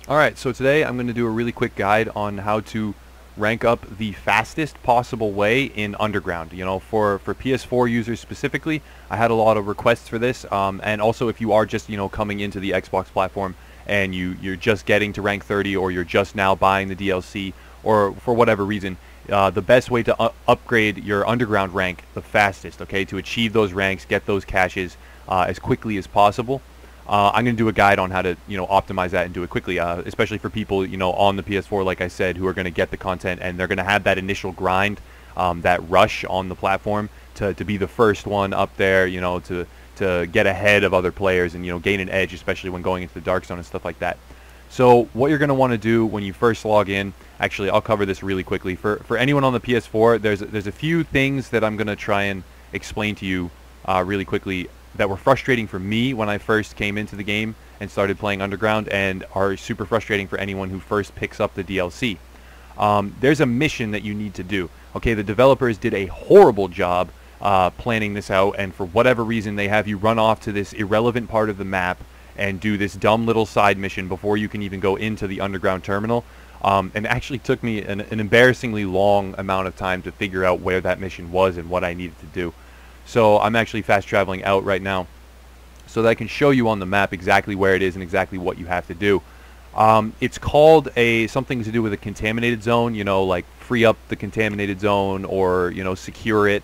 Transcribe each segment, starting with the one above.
Alright, so today I'm going to do a really quick guide on how to rank up the fastest possible way in Underground. You know, for PS4 users specifically, I had a lot of requests for this, and also if you are just, you know, coming into the Xbox platform and you're just getting to rank 30, or you're just now buying the DLC, or for whatever reason, the best way to upgrade your Underground rank the fastest, okay, to achieve those ranks, get those caches as quickly as possible. I'm going to do a guide on how to, you know, optimize that and do it quickly, especially for people, you know, on the PS4, like I said, who are going to get the content and they're going to have that initial grind, that rush on the platform to be the first one up there, you know, to get ahead of other players and, you know, gain an edge, especially when going into the Dark Zone and stuff like that. So what you're going to want to do when you first log in, actually, I'll cover this really quickly. For anyone on the PS4, there's a few things that I'm going to try and explain to you really quickly that were frustrating for me when I first came into the game and started playing Underground, and are super frustrating for anyone who first picks up the DLC. There's a mission that you need to do. Okay, the developers did a horrible job planning this out, and for whatever reason they have you run off to this irrelevant part of the map and do this dumb little side mission before you can even go into the Underground terminal. And it actually took me an embarrassingly long amount of time to figure out where that mission was and what I needed to do. So I'm actually fast traveling out right now so that I can show you on the map exactly where it is and exactly what you have to do. It's called something to do with a contaminated zone, you know, like free up the contaminated zone, or, you know, secure it,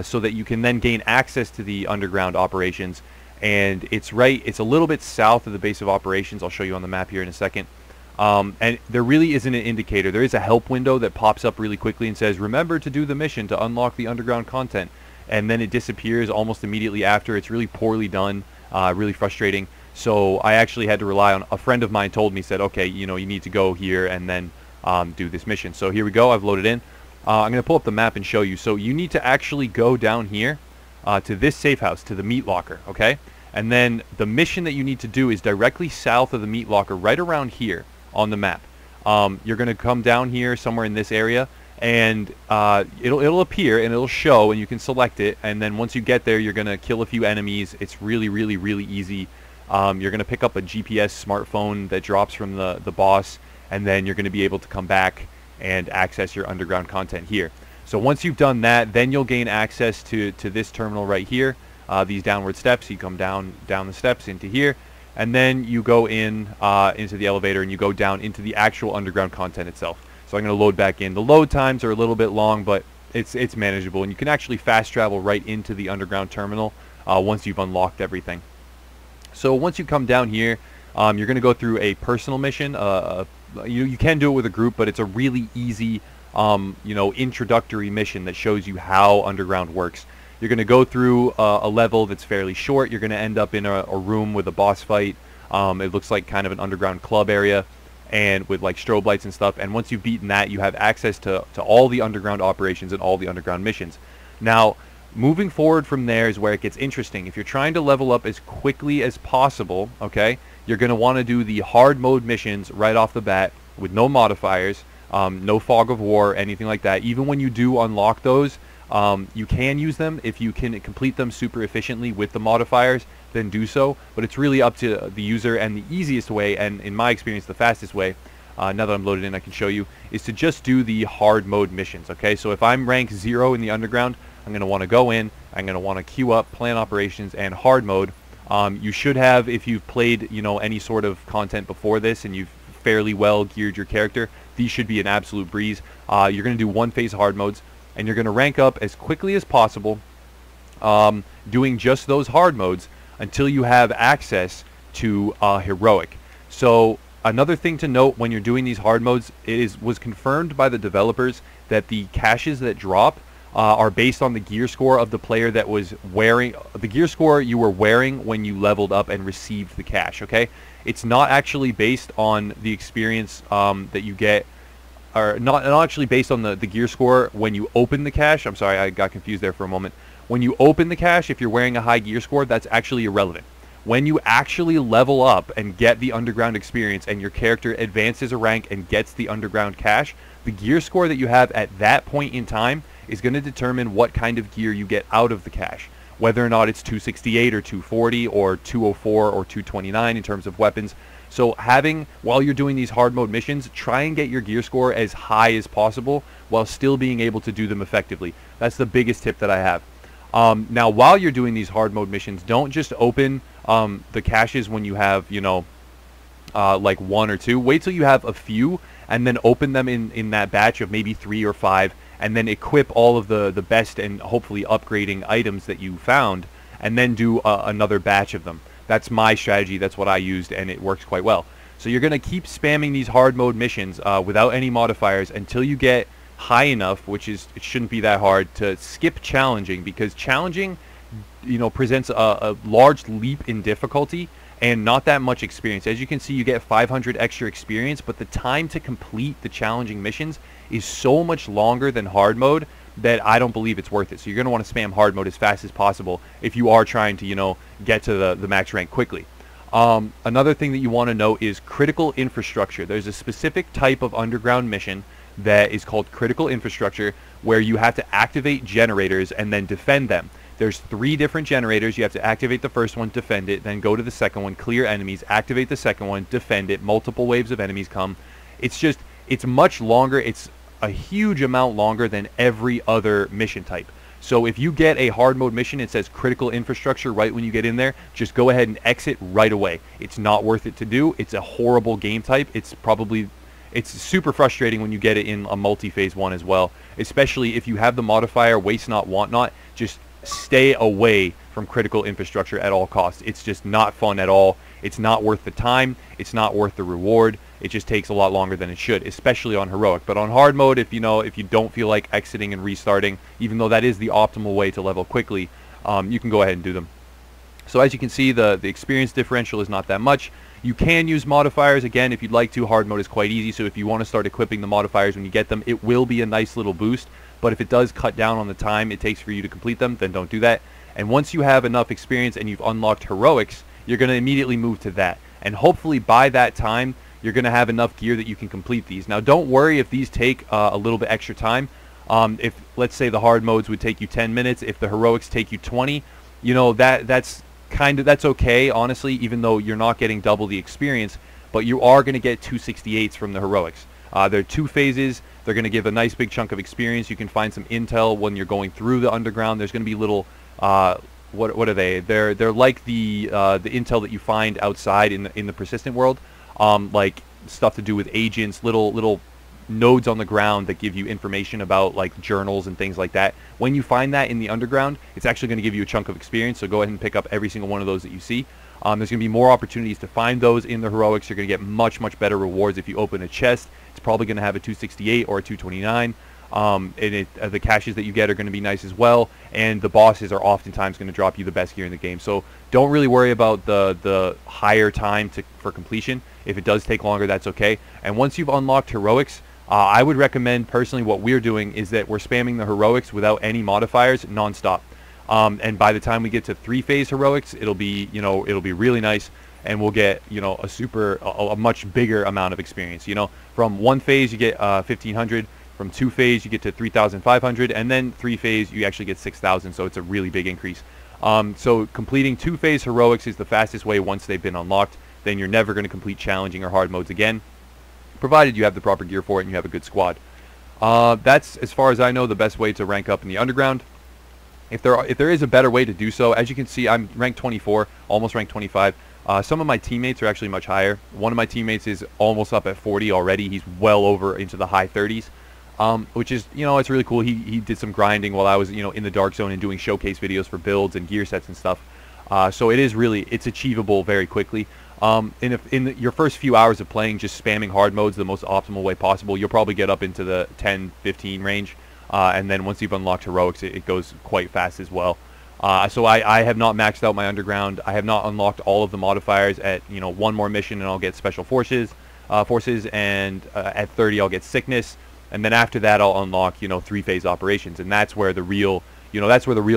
so that you can then gain access to the Underground operations. And it's a little bit south of the base of operations. I'll show you on the map here in a second. And there really isn't an indicator. There is a help window that pops up really quickly and says, remember to do the mission to unlock the Underground content. And then it disappears almost immediately after. It's really poorly done, really frustrating. So I actually had to rely on, a friend of mine told me, said, okay, you know, you need to go here and then do this mission. So here we go. I've loaded in. I'm going to pull up the map and show you. So you need to actually go down here to this safe house, to the meat locker, okay? And then the mission that you need to do is directly south of the meat locker, right around here on the map. You're going to come down here somewhere in this area, and it'll appear and it'll show, and you can select it. And then once you get there, you're going to kill a few enemies. It's really easy. You're going to pick up a GPS smartphone that drops from the boss, and then you're going to be able to come back and access your Underground content here. So once you've done that, then you'll gain access to this terminal right here, these downward steps. You come down the steps into here, and then you go into the elevator and you go down into the actual Underground content itself. So I'm going to load back in. The load times are a little bit long, but it's manageable, and you can actually fast travel right into the Underground terminal once you've unlocked everything. So once you come down here, you're going to go through a personal mission. You can do it with a group, but it's a really easy, you know, introductory mission that shows you how Underground works. You're going to go through a level that's fairly short. You're going to end up in a room with a boss fight. It looks like kind of an underground club area, and with like strobe lights and stuff. And once you've beaten that, you have access to all the Underground operations and all the Underground missions. Now, moving forward from there is where it gets interesting. If you're trying to level up as quickly as possible, okay, you're going to want to do the hard mode missions right off the bat with no modifiers, no fog of war, anything like that. Even when you do unlock those, you can use them. If you can complete them super efficiently with the modifiers, then do so. But it's really up to the user, and the easiest way, and in my experience the fastest way, now that I'm loaded in I can show you, is to just do the hard mode missions. Okay, so if I'm rank 0 in the Underground, I'm going to want to go in, I'm going to want to queue up plan operations and hard mode. You should have, if you've played, you know, any sort of content before this and you've fairly well geared your character, these should be an absolute breeze. You're going to do one phase hard modes, and you're going to rank up as quickly as possible, doing just those hard modes until you have access to heroic. So another thing to note when you're doing these hard modes, was confirmed by the developers that the caches that drop are based on the gear score of the player that was wearing the gear score you were wearing when you leveled up and received the cache. Okay, it's not actually based on the experience that you get, or not actually based on the gear score when you open the cache. I'm sorry, I got confused there for a moment. When you open the cache, if you're wearing a high gear score, that's actually irrelevant. When you actually level up and get the Underground experience and your character advances a rank and gets the Underground cache, the gear score that you have at that point in time is going to determine what kind of gear you get out of the cache, whether or not it's 268 or 240 or 204 or 229 in terms of weapons. So while you're doing these hard mode missions, try and get your gear score as high as possible while still being able to do them effectively. That's the biggest tip that I have. Now, while you're doing these hard mode missions, don't just open the caches when you have, like 1 or 2. Wait till you have a few and then open them in that batch of maybe 3 or 5, and then equip all of the best and hopefully upgrading items that you found, and then do another batch of them. That's my strategy. That's what I used, and it works quite well. So you're going to keep spamming these hard mode missions without any modifiers until you get high enough, it shouldn't be that hard, to skip challenging, because challenging, presents a large leap in difficulty and not that much experience. As you can see, you get 500 extra experience, but the time to complete the challenging missions is so much longer than hard mode that I don't believe it's worth it. So you're going to want to spam hard mode as fast as possible if you are trying to, get to the max rank quickly. Another thing that you want to know is critical infrastructure. There's a specific type of underground mission that is called critical infrastructure, where you have to activate generators and then defend them. There's 3 different generators. You have to activate the first one, defend it, then go to the second one, clear enemies, activate the second one, defend it, multiple waves of enemies come. It's much longer. It's a huge amount longer than every other mission type. So if you get a hard mode mission, it says critical infrastructure right when you get in there, just go ahead and exit right away. It's not worth it to do. It's a horrible game type. It's super frustrating when you get it in a multi-phase one as well, especially if you have the modifier waste not, want not. Just stay away from critical infrastructure at all costs. It's just not fun at all. It's not worth the time. It's not worth the reward. It just takes a lot longer than it should, especially on heroic. But on hard mode, if you don't feel like exiting and restarting, even though that is the optimal way to level quickly, you can go ahead and do them. So as you can see, the experience differential is not that much. You can use modifiers again if you'd like to. Hard mode is quite easy, so if you want to start equipping the modifiers when you get them, it will be a nice little boost. But if it does cut down on the time it takes for you to complete them, then don't do that. And once you have enough experience and you've unlocked heroics, you're going to immediately move to that. And hopefully by that time, you're going to have enough gear that you can complete these. Now, don't worry if these take a little bit extra time. If, let's say, the hard modes would take you 10 minutes, if the heroics take you 20, that's okay, honestly, even though you're not getting double the experience, but you are going to get 268s from the heroics. They're 2 phases. They're going to give a nice big chunk of experience. You can find some intel when you're going through the underground. There's going to be little, what are they? They're like the intel that you find outside in the persistent world, like stuff to do with agents, little nodes on the ground that give you information about like journals and things like that. When you find that in the underground, it's actually going to give you a chunk of experience, so go ahead and pick up every single one of those that you see. There's going to be more opportunities to find those in the heroics. You're going to get much better rewards if you open a chest. It's probably going to have a 268 or a 229. And the caches that you get are going to be nice as well, and the bosses are oftentimes going to drop you the best gear in the game. So don't really worry about the higher time for completion. If it does take longer, that's okay. And once you've unlocked heroics, I would recommend personally what we're doing is that we're spamming the heroics without any modifiers non-stop. And by the time we get to 3-phase heroics, it'll be really nice, and we'll get a much bigger amount of experience. From 1 phase you get 1500. From 2 phase you get to 3,500, and then 3 phase you actually get 6,000. So it's a really big increase. So completing 2-phase heroics is the fastest way once they've been unlocked. Then you're never going to complete challenging or hard modes again, provided you have the proper gear for it and you have a good squad. That's, as far as I know, the best way to rank up in the underground. If there is a better way to do so, as you can see, I'm ranked 24, almost ranked 25. Some of my teammates are actually much higher. One of my teammates is almost up at 40 already. He's well over into the high 30s. Which is, it's really cool. He did some grinding while I was, in the dark zone and doing showcase videos for builds and gear sets and stuff. So it's achievable very quickly. In your first few hours of playing, just spamming hard modes the most optimal way possible, you'll probably get up into the 10, 15 range. And then once you've unlocked heroics, it goes quite fast as well. So I have not maxed out my underground. I have not unlocked all of the modifiers. At one more mission and I'll get special forces, and at 30 I'll get sickness. And then after that, I'll unlock, 3-phase operations, and that's where the real,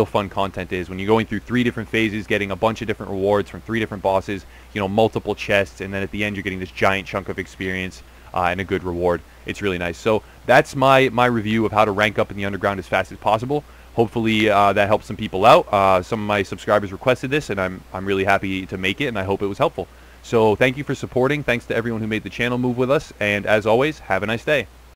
fun content is. When you're going through 3 different phases, getting a bunch of different rewards from 3 different bosses, multiple chests, and then at the end, you're getting this giant chunk of experience. and a good reward. It's really nice. So that's my review of how to rank up in the underground as fast as possible. Hopefully that helps some people out. Some of my subscribers requested this, and I'm really happy to make it, and I hope it was helpful. So thank you for supporting. Thanks to everyone who made the channel move with us, and as always, have a nice day.